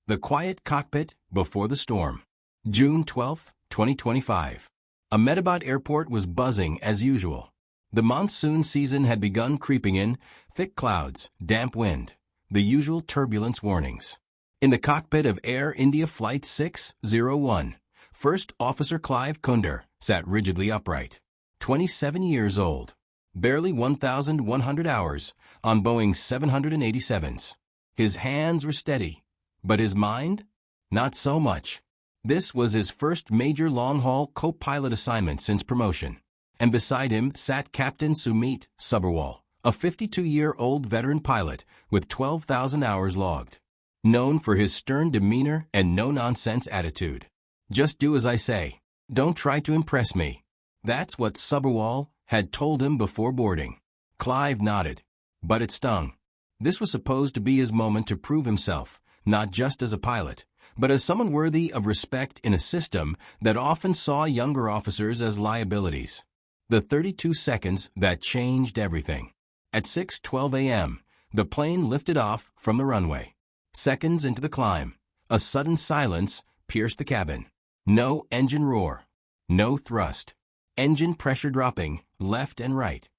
The quiet cockpit before the storm. June 12, 2025. Ahmedabad airport was buzzing as usual. The monsoon season had begun creeping in, thick clouds, damp wind, the usual turbulence warnings. In the cockpit of Air India Flight 601, First Officer Clive Kunder sat rigidly upright. 27 years old. Barely 1,100 hours on Boeing 787s. His hands were steady, but his mind? Not so much. This was his first major long-haul co-pilot assignment since promotion. And beside him sat Captain Sumit Sabharwal, a 52-year-old veteran pilot with 12,000 hours logged. Known for his stern demeanor and no-nonsense attitude. Just do as I say. Don't try to impress me. That's what Sabharwal had told him before boarding. Clive nodded. But it stung. This was supposed to be his moment to prove himself, not just as a pilot, but as someone worthy of respect in a system that often saw younger officers as liabilities. The 32 seconds that changed everything. At 6:12 a.m., the plane lifted off from the runway. Seconds into the climb, a sudden silence pierced the cabin. No engine roar. No thrust. Engine pressure dropping left and right.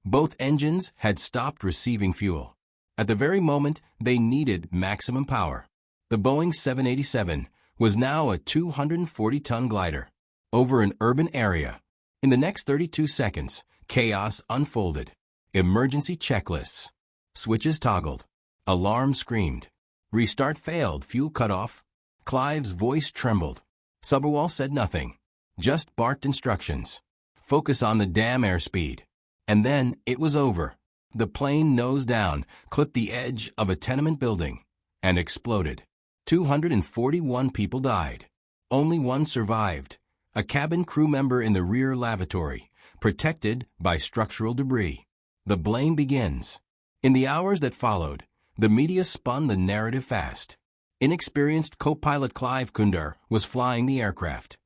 Both engines had stopped receiving fuel. At the very moment they needed maximum power. The Boeing 787 was now a 240-ton glider over an urban area. In the next 32 seconds, chaos unfolded. Emergency checklists. Switches toggled. Alarm screamed. Restart failed, fuel cut off. Clive's voice trembled. Sabharwal said nothing, just barked instructions. Focus on the damn airspeed. And then it was over. The plane nosed down, clipped the edge of a tenement building, and exploded. 241 people died. Only one survived, a cabin crew member in the rear lavatory, protected by structural debris. The blame begins. In the hours that followed, the media spun the narrative fast. Inexperienced co-pilot Clive Kunder was flying the aircraft.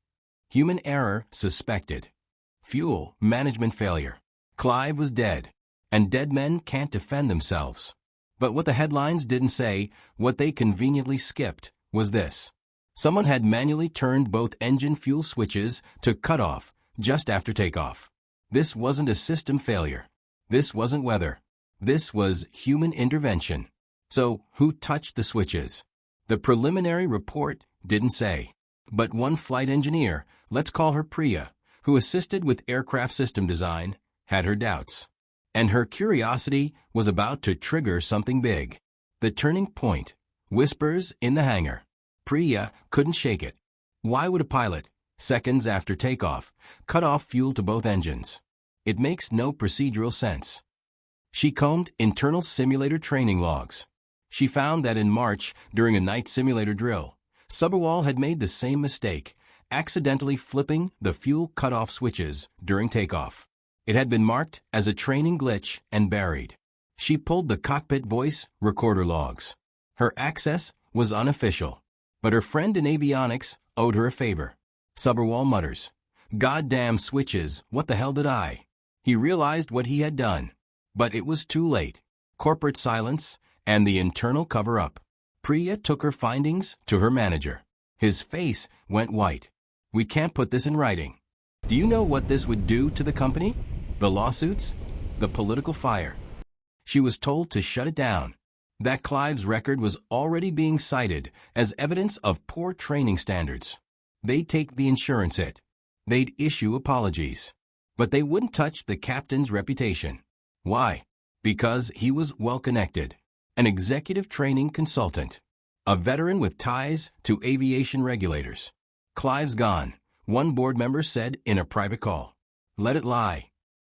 Human error suspected. Fuel management failure. Clive was dead. And dead men can't defend themselves. But what the headlines didn't say, what they conveniently skipped, was this. Someone had manually turned both engine fuel switches to cut off just after takeoff. This wasn't a system failure. This wasn't weather. This was human intervention. So, who touched the switches? The preliminary report didn't say. But one flight engineer, let's call her Priya, who assisted with aircraft system design, had her doubts. And her curiosity was about to trigger something big. The turning point. Whispers in the hangar. Priya couldn't shake it. Why would a pilot, seconds after takeoff, cut off fuel to both engines? It makes no procedural sense. She combed internal simulator training logs. She found that in March, during a night simulator drill, Sabharwal had made the same mistake, accidentally flipping the fuel cutoff switches during takeoff. It had been marked as a training glitch and buried. She pulled the cockpit voice recorder logs. Her access was unofficial, but her friend in avionics owed her a favor. Sabharwal mutters, "Goddamn switches, what the hell did I?" He realized what he had done, but it was too late. Corporate silence and the internal cover-up. Priya took her findings to her manager. His face went white. "We can't put this in writing. Do you know what this would do to the company? The lawsuits? The political fire?" She was told to shut it down. That Clive's record was already being cited as evidence of poor training standards. They'd take the insurance hit. They'd issue apologies. But they wouldn't touch the captain's reputation. Why? Because he was well-connected. An executive training consultant. A veteran with ties to aviation regulators. "Clive's gone," one board member said in a private call. "Let it lie."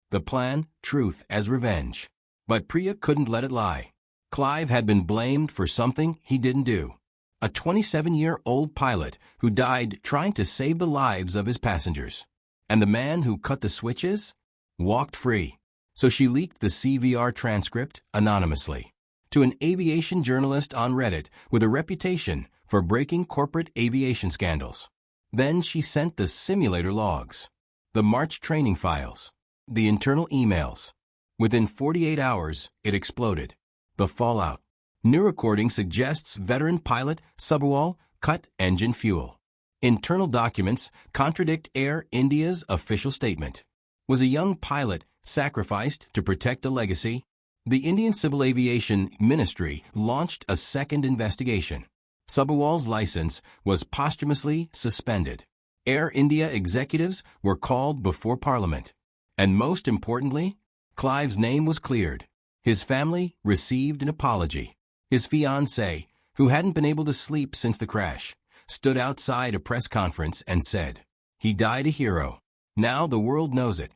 The plan, truth as revenge. But Priya couldn't let it lie. Clive had been blamed for something he didn't do. A 27-year-old pilot who died trying to save the lives of his passengers. And the man who cut the switches walked free. So she leaked the CVR transcript anonymously to an aviation journalist on Reddit with a reputation for breaking corporate aviation scandals. Then she sent the simulator logs, the March training files, the internal emails. Within 48 hours, it exploded. The fallout. New recording suggests veteran pilot Sabharwal cut engine fuel. Internal documents contradict Air India's official statement. Was a young pilot sacrificed to protect a legacy? The Indian Civil Aviation Ministry launched a second investigation. Sabharwal's license was posthumously suspended. Air India executives were called before Parliament. And most importantly, Clive's name was cleared. His family received an apology. His fiancée, who hadn't been able to sleep since the crash, stood outside a press conference and said, "He died a hero. Now the world knows it."